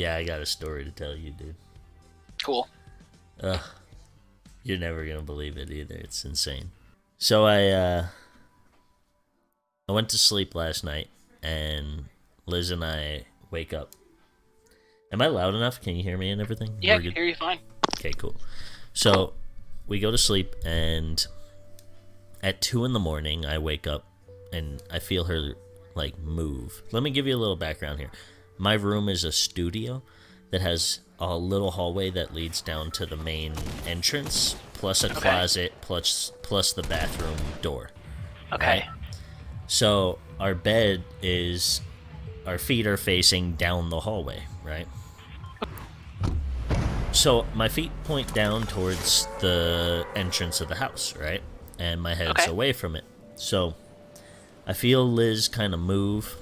Yeah, I got a story to tell you, dude. Cool. Ugh, you're never gonna believe it either. It's insane. So I went to sleep last night, and Liz and I wake up. Am I loud enough? Can you hear me and everything? Yeah, I We're can good? hear you fine. Okay, cool. So we go to sleep, and at 2 in the morning, I wake up, and I feel her like move. Let me give you a little background here. My room is a studio that has a little hallway that leads down to the main entrance, plus a closet, plus the bathroom door. Okay. Right? So our bed is, our feet are facing down the hallway, right? So my feet point down towards the entrance of the house, right? And my head's away from it. So I feel Liz kind of move,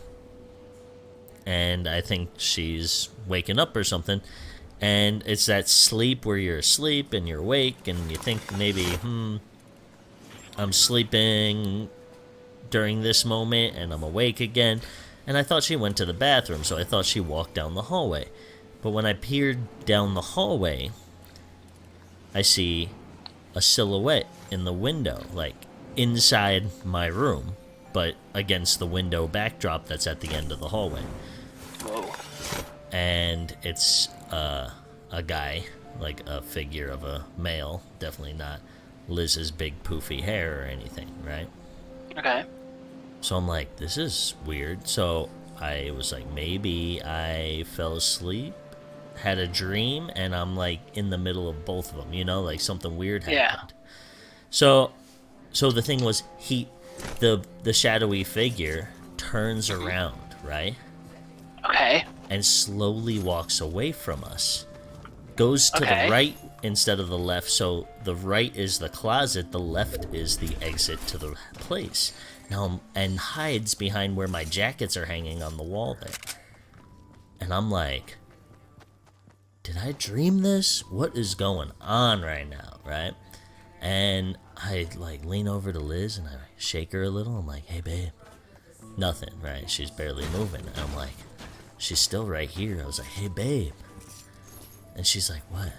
and I think she's waking up or something. And it's that sleep where you're asleep and you're awake, and you think maybe, I'm sleeping during this moment and I'm awake again. And I thought she went to the bathroom, so I thought she walked down the hallway. But when I peered down the hallway, I see a silhouette in the window, like inside my room, but against the window backdrop that's at the end of the hallway. Whoa. And it's a guy, like a figure of a male, definitely not Liz's big poofy hair or anything, right? Okay. So I'm like, this is weird. So I was like, maybe I fell asleep, had a dream, and I'm like in the middle of both of them, you know, like something weird happened. Yeah. So the thing was, the shadowy figure turns around, right? Okay. And slowly walks away from us. Goes to the right instead of the left, so the right is the closet, the left is the exit to the place. Now, and hides behind where my jackets are hanging on the wall there. And I'm like, did I dream this? What is going on right now, right? And I like lean over to Liz and I shake her a little. I'm like, hey babe. Nothing, right? She's barely moving. And I'm like, she's still right here. I was like, hey babe. And she's like, what?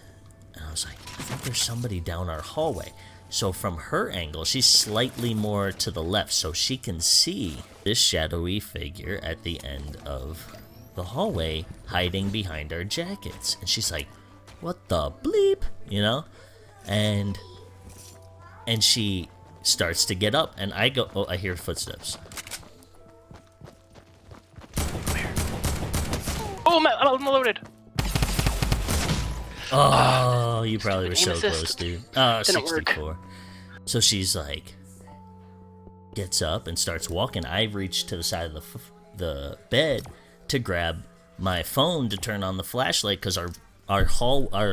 And I was like, I think there's somebody down our hallway. So from her angle, she's slightly more to the left, so she can see this shadowy figure at the end of the hallway hiding behind our jackets. And she's like, what the bleep? You know? And she starts to get up, and I go, oh, I hear footsteps. Where? Oh, I'm loaded. Oh, you probably were so assist. close, dude. Oh, Didn't 64. work. So she's like, gets up and starts walking. I reach to the side of the bed to grab my phone to turn on the flashlight, because our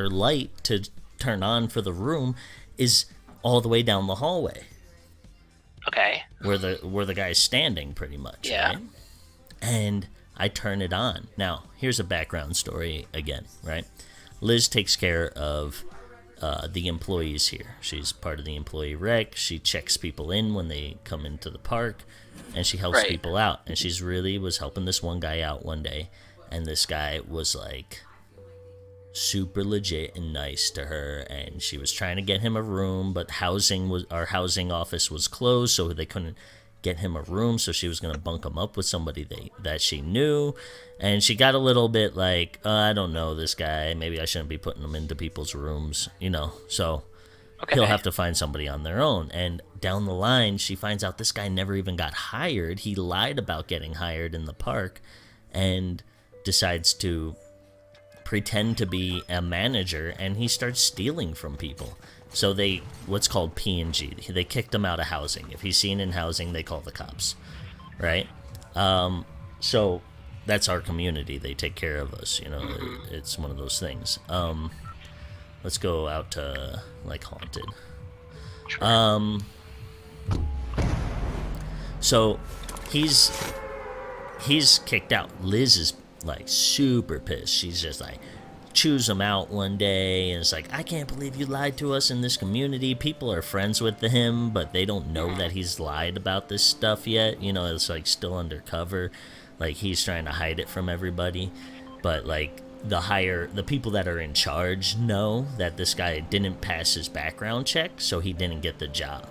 light to turn on for the room is all the way down the hallway. Okay. Where the guy's standing, pretty much. Yeah. Right? And I turn it on. Now, here's a background story again, right? Liz takes care of the employees here. She's part of the employee rec. She checks people in when they come into the park, and she helps people out. And she's really was helping this one guy out one day, and this guy was like super legit and nice to her, and she was trying to get him a room, but our housing office was closed, so they couldn't get him a room, so she was going to bunk him up with somebody that she knew. And she got a little bit like, I don't know this guy, maybe I shouldn't be putting him into people's rooms, you know, so he'll have to find somebody on their own. And down the line, she finds out this guy never even got hired. He lied about getting hired in the park and decides to pretend to be a manager, and he starts stealing from people. So what's called P&G, they kicked him out of housing. If he's seen in housing, they call the cops, right? So that's our community. They take care of us, you know. It's one of those things. Let's go out to like Haunted. Sure. So he's kicked out. Liz is like super pissed. She's just like, chews him out one day, and it's like, I can't believe you lied to us in this community. People are friends with him, but they don't know that he's lied about this stuff yet. You know, it's like still undercover. Like, he's trying to hide it from everybody. But like, the people that are in charge know that this guy didn't pass his background check, so he didn't get the job.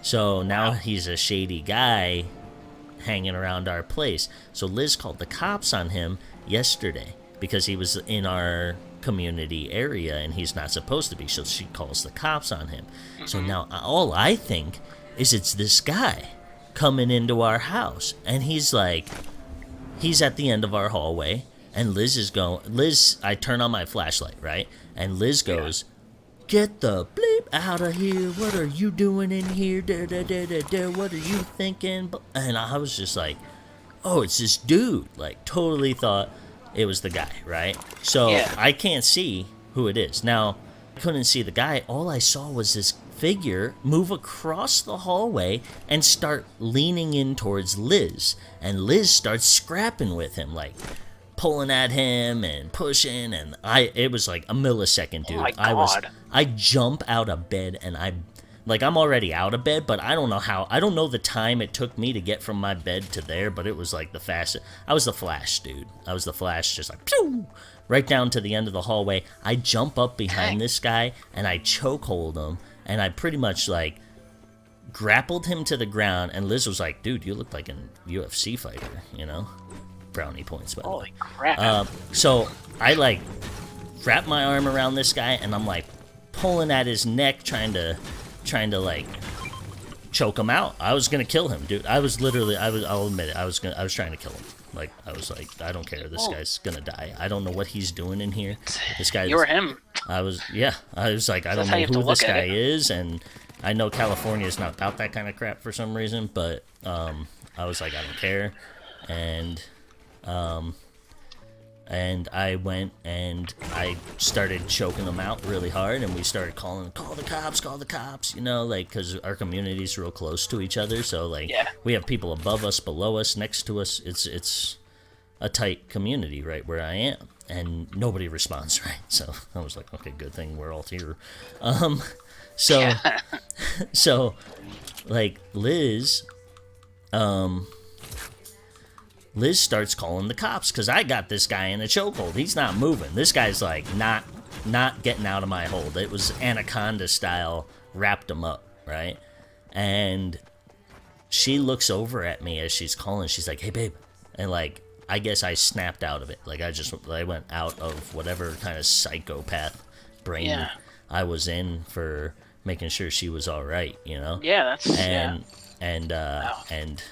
So now he's a shady guy hanging around our place. So Liz called the cops on him yesterday because he was in our community area and he's not supposed to be. So she calls the cops on him. So now all I think is it's this guy coming into our house, and he's at the end of our hallway. And Liz, I turn on my flashlight, right? And Liz goes, "Get the bleep out of here. What are you doing in here? What are you thinking?" And I was just like, oh, it's this dude. Like, totally thought it was the guy, right? So I can't see who it is. Now, I couldn't see the guy. All I saw was this figure move across the hallway and start leaning in towards Liz. And Liz starts scrapping with him, like pulling at him and pushing, and it was like a millisecond, dude. Oh my God. I jump out of bed, and I'm already out of bed, but I don't know the time it took me to get from my bed to there, but it was like the fastest. I was the Flash, dude. I was the Flash, just like pew, right down to the end of the hallway. I jump up behind this guy and I chokehold him, and I pretty much like grappled him to the ground, and Liz was like, "Dude, you look like a UFC fighter," you know? Brownie points, by the way. Holy crap. So I like wrap my arm around this guy, and I'm like pulling at his neck, trying to like choke him out. I was gonna kill him, dude. I'll admit it. I was trying to kill him. Like, I was like, I don't care. This guy's gonna die. I don't know what he's doing in here. This guy. You were him. I was like, I don't know who this guy is, and I know California is not about that kind of crap for some reason, but I was like, I don't care, and I went and I started choking them out really hard, and we started call the cops, you know, like, because our community's real close to each other, so like we have people above us, below us, next to us. It's a tight community right where I am, and nobody responds, right? So I was like, okay, good thing we're all here. So like Liz starts calling the cops because I got this guy in a chokehold. He's not moving. This guy's like not getting out of my hold. It was anaconda style, wrapped him up, right? And she looks over at me as she's calling. She's like, "Hey, babe," and like, I guess I snapped out of it. Like, I went out of whatever kind of psychopath brain I was in for making sure she was all right, you know? Yeah, that's and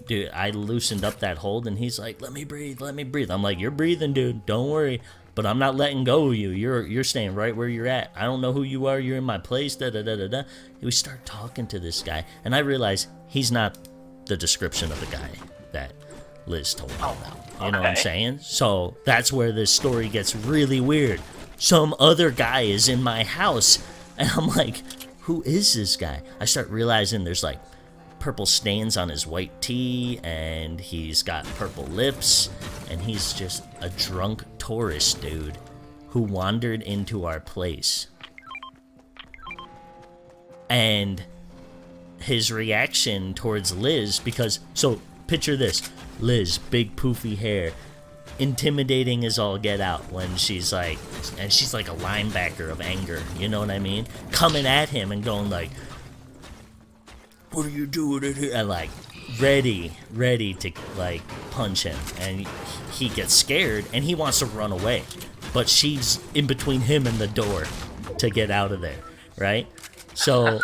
dude, I loosened up that hold, and he's like, let me breathe. I'm like, you're breathing, dude. Don't worry. But I'm not letting go of you. You're staying right where you're at. I don't know who you are. You're in my place. Da-da-da-da-da. We start talking to this guy, and I realize he's not the description of the guy that Liz told me about. You know what I'm saying? So that's where this story gets really weird. Some other guy is in my house, and I'm like, who is this guy? I start realizing there's like purple stains on his white tee, and he's got purple lips, and he's just a drunk tourist dude who wandered into our place. And his reaction towards Liz, because, so picture this, Liz, big poofy hair, intimidating as all get out when she's like, and she's like a linebacker of anger, you know what I mean? Coming at him and going like, what are you doing in here? And like, ready to like punch him, and he gets scared and he wants to run away, but she's in between him and the door to get out of there, right? So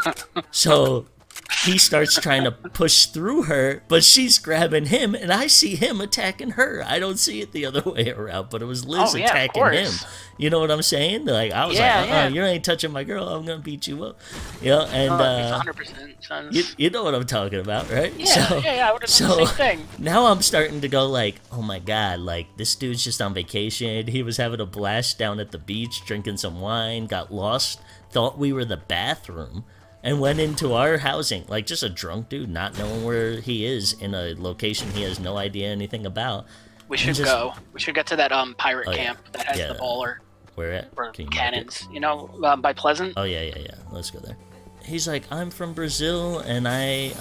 he starts trying to push through her, but she's grabbing him, and I see him attacking her. I don't see it the other way around, but it was Liz attacking him. You know what I'm saying? Like, I was like, you ain't touching my girl. I'm gonna beat you up. You know, and 100%, sons. You know what I'm talking about, right? Yeah, I would have done the same thing. Now I'm starting to go like, oh my god, like, this dude's just on vacation. He was having a blast down at the beach, drinking some wine, got lost, thought we were the bathroom, and went into our housing, like just a drunk dude, not knowing where he is in a location he has no idea anything about. We should go. We should get to that pirate camp that has the baller. Where at? Or cannons, you know, by Pleasant. Oh yeah. Let's go there. He's like, I'm from Brazil, and I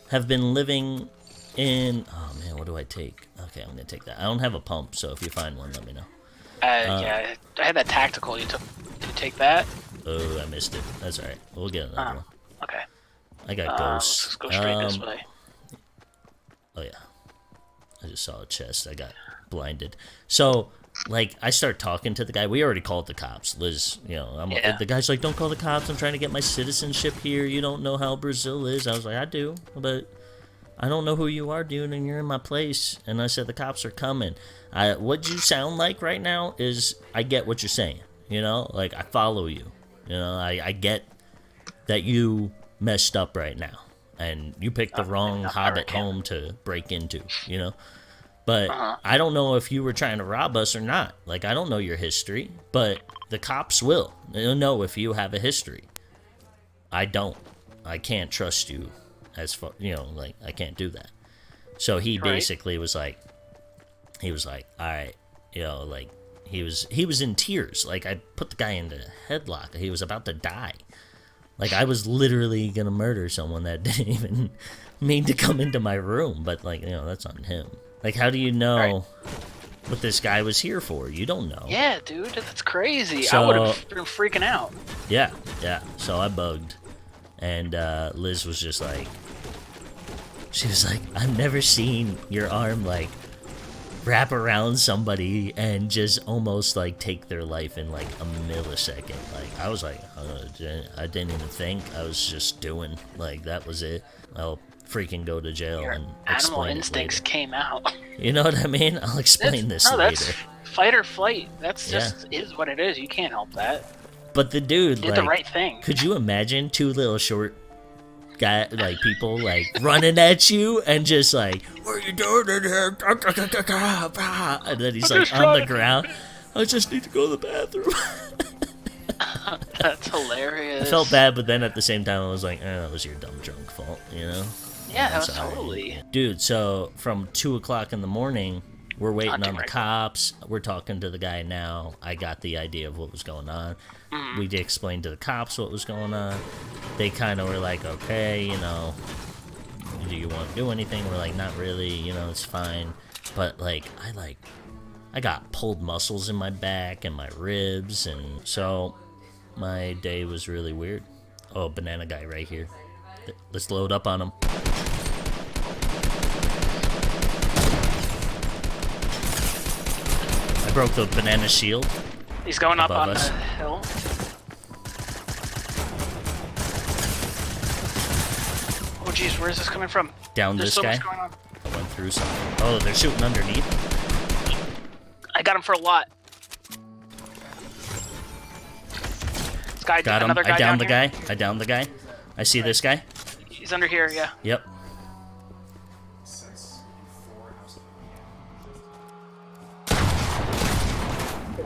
have been living in. Oh man, what do I take? Okay, I'm gonna take that. I don't have a pump, so if you find one, let me know. Yeah, I had that tactical. Did you take that? Oh, I missed it. That's alright. We'll get another one. Okay. I got ghosts. Let's go straight this way. Oh yeah. I just saw a chest. I got blinded. So, like, I start talking to the guy. We already called the cops. Liz, you know, the guy's like, don't call the cops. I'm trying to get my citizenship here. You don't know how Brazil is. I was like, I do, but I don't know who you are, dude, and you're in my place. And I said, the cops are coming. What you sound like right now is I get what you're saying. You know, like, I follow you. You know, I get that you messed up right now. And you picked the wrong Hobbit home to break into, you know? But I don't know if you were trying to rob us or not. Like, I don't know your history, but the cops will. They'll know if you have a history. I don't. I can't trust you as far, you know, like, I can't do that. So he basically was like, all right, you know, like, he was in tears. Like, I put the guy into a headlock. He was about to die. Like, I was literally gonna murder someone that didn't even mean to come into my room. But, like, you know, that's on him. Like, how do you know what this guy was here for? You don't know. Yeah, dude, that's crazy. So, I would have been freaking out. Yeah. So I bugged. And Liz was just like, she was like, I've never seen your arm, like, wrap around somebody and just almost, like, take their life in, like, a millisecond. Like, I was like, I didn't even think. I was just doing. Like, that was it. I'll freaking go to jail and explain animal instincts came out. You know what I mean? I'll explain this later. That's fight or flight. That's just is what it is. You can't help that. But the dude did the right thing. Could you imagine two little short guy, like, people, like, running at you and just like, what are you doing in here? And then he's like on the ground. I just need to go to the bathroom. That's hilarious. I felt bad, but then at the same time I was like, that was your dumb drunk fault, you know? Yeah, that was totally. Dude, so from 2 o'clock in the morning, we're waiting on the cops. We're talking to the guy now. I got the idea of what was going on. We explained to the cops what was going on. They kind of were like, okay, you know, do you want to do anything? We're like, not really, you know, it's fine. But, like, I got pulled muscles in my back and my ribs, and so my day was really weird. Oh, banana guy right here. Let's load up on him. I broke the banana shield. He's going up on the hill. Oh jeez, where is this coming from? Down this guy. Going on. I went through something. Oh, they're shooting underneath. I got him for a lot. This guy, got him. Another guy I downed the guy. I downed the guy. I see this guy. He's under here, yeah. Yep.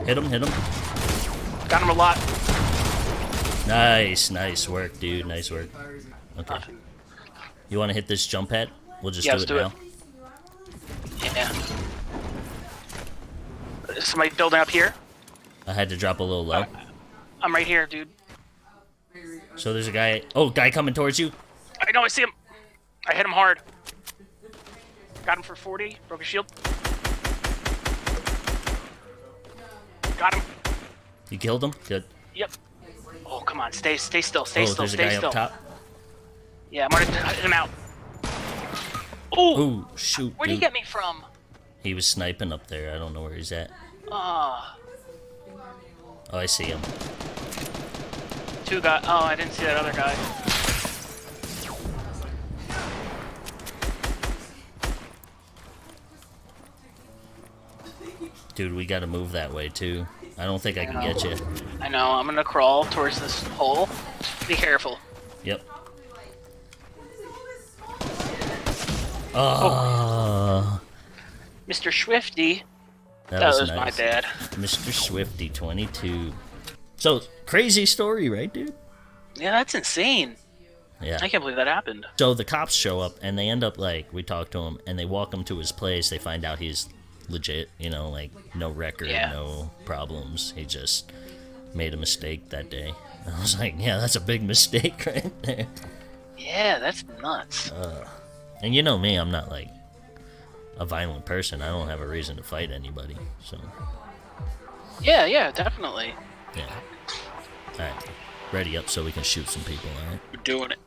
Hit him. Got him a lot. Nice work, dude. Nice work. Okay. You want to hit this jump pad? We'll just do it now. Yeah. Is somebody building up here? I had to drop a little low. I'm right here, dude. So there's a guy. Oh, guy coming towards you. I know, I see him. I hit him hard. Got him for 40. Broke his shield. Got him. You killed him? Good. Yep. Oh, come on. Stay still. Stay still. There's a guy up top. Yeah, I'm gonna hit him out. Oh! Ooh, shoot, Where'd he get me from? He was sniping up there. I don't know where he's at. Oh, I see him. Two guys. Oh, I didn't see that other guy. Dude, we gotta move that way, too. I don't think I can get you. I know. I'm gonna crawl towards this hole. Be careful. Yep. Oh. Mr. Swifty. That was nice. My dad. Mr. Swifty, 22. So, crazy story, right, dude? Yeah, that's insane. Yeah. I can't believe that happened. So the cops show up, and they end up, like, we talk to him, and they walk him to his place. They find out he's legit, you know, like, no record, no problems. He just made a mistake that day. I was like, yeah, that's a big mistake right there. Yeah, that's nuts. And you know me, I'm not, like, a violent person. I don't have a reason to fight anybody. So. Yeah, definitely. Yeah. All right. Ready up so we can shoot some people. All right. We're doing it.